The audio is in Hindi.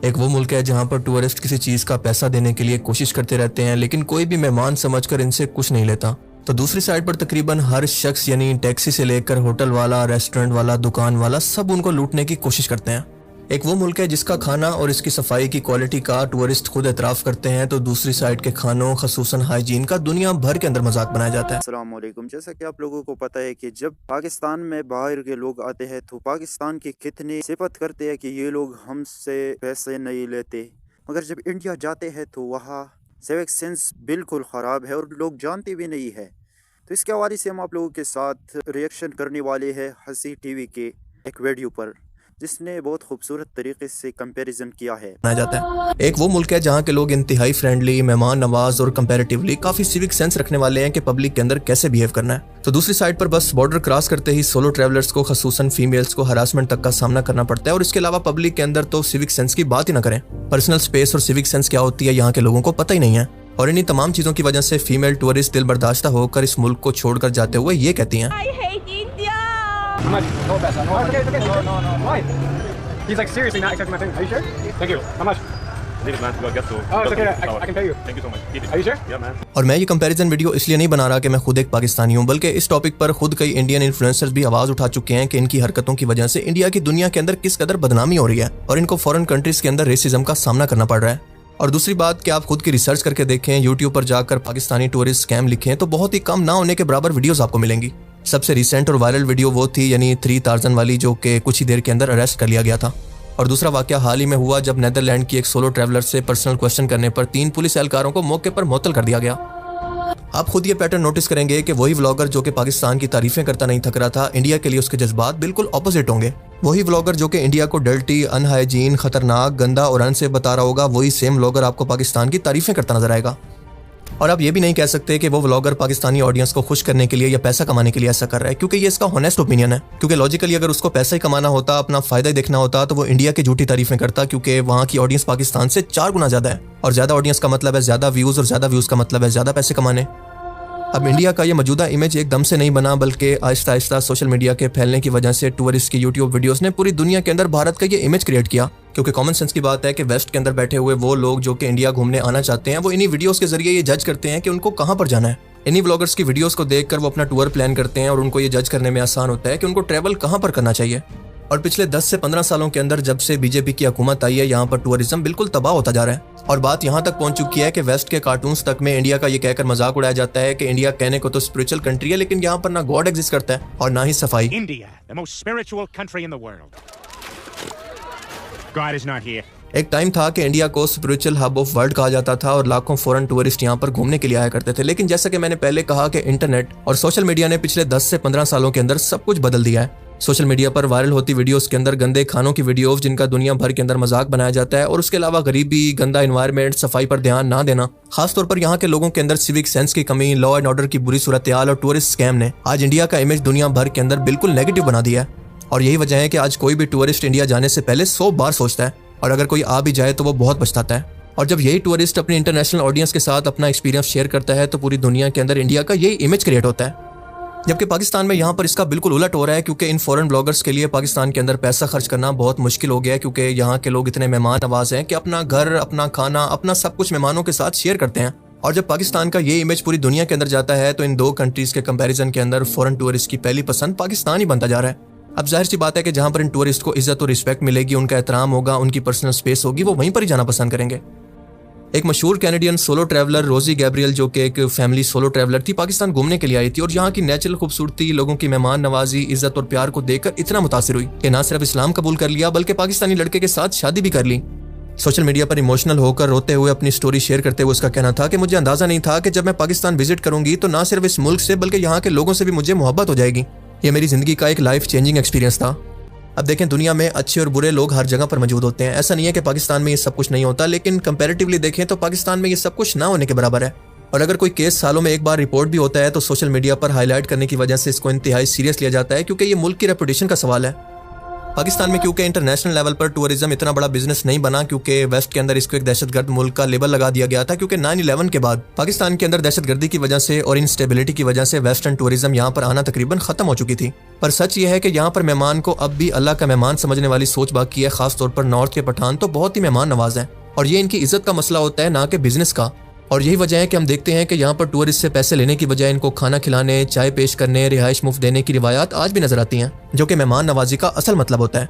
एक वो मुल्क है जहाँ पर टूरिस्ट किसी चीज़ का पैसा देने के लिए कोशिश करते रहते हैं, लेकिन कोई भी मेहमान समझकर इनसे कुछ नहीं लेता। तो दूसरी साइड पर तकरीबन हर शख्स यानी टैक्सी से लेकर होटल वाला, रेस्टोरेंट वाला, दुकान वाला, सब उनको लूटने की कोशिश करते हैं। एक वो मुल्क है जिसका खाना और इसकी सफाई की क्वालिटी का टूरिस्ट खुद एतराफ़ करते हैं, तो दूसरी साइड के खानों खसूसन हाइजीन का दुनिया भर के अंदर मजाक बनाया जाता है। अस्सलाम वालेकुम। जैसा कि आप लोगों को पता है कि जब पाकिस्तान में बाहर के लोग आते हैं तो पाकिस्तान की कितनी सिफत करते हैं कि ये लोग हमसे पैसे नहीं लेते, मगर जब इंडिया जाते हैं तो वहाँ सिविक सेंस बिल्कुल ख़राब है और लोग जानते भी नहीं है। तो इसके हवाले से हम आप लोगों के साथ रिएक्शन करने वाले हैं हंसी टीवी के एक वीडियो पर, जिसने बहुत खूबसूरत तरीके से कंपैरिजन किया है। जाता है एक वो मुल्क है जहाँ के लोग इंतहाई फ्रेंडली, मेहमान नवाज और कंपैरेटिवली काफी सिविक सेंस रखने वाले हैं कि पब्लिक के अंदर कैसे बिहेव करना है। तो दूसरी साइड पर बस बॉर्डर क्रॉस करते ही सोलो ट्रैवलर्स को, खसूसन फीमेल्स को हरासमेंट तक का सामना करना पड़ता है, और इसके अलावा पब्लिक के अंदर तो सिविक सेंस की बात ही ना करें। पर्सनल स्पेस और सिविक सेंस क्या होती है यहाँ के लोगों को पता ही नहीं है, और इन्हीं तमाम चीजों की वजह से फीमेल टूरिस्ट दिल बर्दाश्ता होकर इस मुल्क को छोड़कर जाते हुए ये कहती हैं, He's like seriously not accepting my thing. Are you sure? Thank you. How much? Leave it, man. You gotta get to. Oh, it's okay. I can pay you. Thank you so much. Keep it. Are you sure? Yeah, man. और मैं ये कंपैरिजन वीडियो इसलिए नहीं बना रहा कि मैं खुद एक पाकिस्तानी हूँ, बल्कि इस टॉपिक पर खुद कई इंडियन इन्फ्लुएंसर्स भी आवाज उठा चुके हैं कि इनकी हरकतों की वजह से इंडिया की दुनिया के अंदर किस कदर बदनामी हो रही है और इनको फॉरेन कंट्रीज के अंदर रेसिज्म का सामना करना पड़ रहा है। और दूसरी बात कि आप खुद की रिसर्च करके देखें, यूट्यूब पर जाकर पाकिस्तानी टूरिस्ट स्कैम लिखें तो बहुत ही कम ना होने के बराबर वीडियोस आपको मिलेंगी। सबसे रिसेंट और वायरल वीडियो वो थी यानी 3000 वाली, जो कि कुछ ही देर के अंदर अरेस्ट कर लिया गया था। और दूसरा वाकया हाल ही में हुआ जब नेदरलैंड की एक सोलो ट्रैवलर से पर्सनल क्वेश्चन करने पर 3 पुलिस एहलकारों को मौके पर मुअत्तल कर दिया गया। आप खुद ये पैटर्न नोटिस करेंगे कि वही व्लॉगर जो कि पाकिस्तान की तारीफें करता नहीं थक रहा था, इंडिया के लिए उसके जज्बात बिल्कुल ऑपोजिट होंगे। वही व्लॉगर जो कि इंडिया को डर्टी, अनहाइजीन, खतरनाक, गंदा और अनसेफ बता रहा होगा, वही सेम व्लॉगर आपको पाकिस्तान की तारीफें करता नजर आएगा। और आप ये भी नहीं कह सकते कि वो व्लॉगर पाकिस्तानी ऑडियंस को खुश करने के लिए या पैसा कमाने के लिए ऐसा कर रहा है, क्योंकि ये इसका हॉनेस्ट ओपिनियन है। क्योंकि लॉजिकली अगर उसको पैसा ही कमाना होता, अपना फायदा ही देखना होता, तो वो इंडिया की झूठी तारीफें करता, क्योंकि वहाँ की ऑडियंस पाकिस्तान से 4 गुना ज्यादा है, और ज्यादा ऑडियंस का मतलब है ज्यादा व्यूज, और ज्यादा व्यूज का मतलब है ज्यादा पैसे कमाने। अब इंडिया का ये मौजूदा इमेज एकदम से नहीं बना, बल्कि आहिस्ता आहिस्ता सोशल मीडिया के फैलने की वजह से टूरिस्ट की यूट्यूब वीडियोस ने पूरी दुनिया के अंदर भारत का ये इमेज क्रिएट किया। क्योंकि कॉमन सेंस की बात है कि वेस्ट के अंदर बैठे हुए वो लोग जो कि इंडिया घूमने आना चाहते हैं, वो इन्हीं वीडियोस के जरिए ये जज करते हैं कि उनको कहाँ पर जाना है। इन्हीं व्लॉगर्स की वीडियोस को देखकर वो अपना टूर प्लान करते हैं, और उनको ये जज करने में आसान होता है कि उनको ट्रैवल कहाँ पर करना चाहिए। और पिछले 10 से 15 सालों के अंदर जब से बीजेपी की हुकूमत आई है, यहाँ पर टूरिज्म बिल्कुल तबाह होता जा रहा है। और बात यहाँ तक पहुंच चुकी है कि वेस्ट के कार्टून्स तक में इंडिया का ये कहकर मजाक उड़ाया जाता है कि इंडिया कहने को तो स्पिरिचुअल कंट्री है, लेकिन यहाँ पर ना गॉड एग्जिस्ट करता है और ना ही सफाई। India, the most spiritual country in the world. God is not here. एक टाइम था कि इंडिया को स्पिरिचुअल हब ऑफ वर्ल्ड कहा जाता था और लाखों फॉरेन टूरिस्ट यहाँ पर घूमने के लिए आया करते थे, लेकिन जैसा कि मैंने पहले कहा कि इंटरनेट और सोशल मीडिया ने पिछले 10 से 15 सालों के अंदर सब कुछ बदल दिया है। सोशल मीडिया पर वायरल होती वीडियोस के अंदर गंदे खानों की वीडियोस जिनका दुनिया भर के अंदर मजाक बनाया जाता है, और उसके अलावा गरीबी, गंदा एनवायरनमेंट, सफाई पर ध्यान ना देना, खासतौर पर यहाँ के लोगों के अंदर सिविक सेंस की कमी, लॉ एंड ऑर्डर की बुरी सूरत-ए-हाल और टूरिस्ट स्कैम ने आज इंडिया का इमेज दुनिया भर के अंदर बिल्कुल नेगेटिव बना दिया है। और यही वजह है कि आज कोई भी टूरिस्ट इंडिया जाने से पहले 100 बार सोचता है, और अगर कोई आ भी जाए तो वो बहुत पछताता है। और जब यही टूरिस्ट अपनी इंटरनेशनल ऑडियंस के साथ अपना एक्सपीरियंस शेयर करता है तो पूरी दुनिया के अंदर इंडिया का यही इमेज क्रिएट होता है। जबकि पाकिस्तान में यहाँ पर इसका बिल्कुल उलट हो रहा है, क्योंकि इन फॉरेन ब्लॉगर्स के लिए पाकिस्तान के अंदर पैसा खर्च करना बहुत मुश्किल हो गया है, क्योंकि यहाँ के लोग इतने मेहमान नवाज हैं कि अपना घर, अपना खाना, अपना सब कुछ मेहमानों के साथ शेयर करते हैं। और जब पाकिस्तान का ये इमेज पूरी दुनिया के अंदर जाता है तो इन 2 कंट्रीज के कंपैरिजन के अंदर फॉरेन टूरिस्ट की पहली पसंद पाकिस्तान ही बनता जा रहा है। अब जाहिर सी बात है कि जहाँ पर इन टूरिस्ट को इज्जत और रिस्पेक्ट मिलेगी, उनका एहतराम होगा, उनकी पर्सनल स्पेस होगी, वो वहीं पर ही जाना पसंद करेंगे। एक मशहूर कैनेडियन सोलो ट्रैवलर रोजी गैब्रियल, जो कि एक फैमिली सोलो ट्रैवलर थी, पाकिस्तान घूमने के लिए आई थी और यहाँ की नेचुरल खूबसूरती, लोगों की मेहमान नवाजी, इज्जत और प्यार को देखकर इतना मुतासिर हुई कि ना सिर्फ इस्लाम कबूल कर लिया बल्कि पाकिस्तानी लड़के के साथ शादी भी कर ली। सोशल मीडिया पर इमोशनल होकर रोते हुए अपनी स्टोरी शेयर करते हुए उसका कहना था कि मुझे अंदाजा नहीं था कि जब मैं पाकिस्तान विजिट करूंगी तो ना सिर्फ इस मुल्क से बल्कि यहाँ के लोगों से भी मुझे मोहब्बत हो जाएगी। ये मेरी जिंदगी का एक लाइफ चेंजिंग एक्सपीरियंस था। अब देखें, दुनिया में अच्छे और बुरे लोग हर जगह पर मौजूद होते हैं। ऐसा नहीं है कि पाकिस्तान में ये सब कुछ नहीं होता, लेकिन कंपैरेटिवली देखें तो पाकिस्तान में ये सब कुछ ना होने के बराबर है। और अगर कोई केस सालों में एक बार रिपोर्ट भी होता है तो सोशल मीडिया पर हाईलाइट करने की वजह से इसको इंतहाई सीरियस लिया जाता है, क्योंकि ये मुल्क की रेपुटेशन का सवाल है। पाकिस्तान में क्योंकि इंटरनेशनल लेवल पर टूरिज्म इतना बड़ा बिजनेस नहीं बना, क्योंकि वेस्ट के अंदर इसको एक दहशतगर्द मुल्क का लेबल लगा दिया गया था, क्योंकि 9/11 के बाद पाकिस्तान के अंदर दहशतगर्दी की वजह से और इंस्टेबिलिटी की वजह से वेस्टर्न टूरिज्म यहाँ पर आना तकरीबन खत्म हो चुकी थी। पर सच ये है कि यहाँ पर मेहमान को अब भी अल्लाह का मेहमान समझने वाली सोच बाकी है। खासतौर पर नॉर्थ के पठान तो बहुत ही मेहमान नवाज हैं और ये इनकी इज्जत का मसला होता है, ना कि बिजनेस का। और यही वजह है कि हम देखते हैं कि यहाँ पर टूरिस्ट से पैसे लेने की बजाय इनको खाना खिलाने, चाय पेश करने, रिहाइश मुफ्त देने की रिवायात आज भी नजर आती हैं, जो कि मेहमान नवाजी का असल मतलब होता है।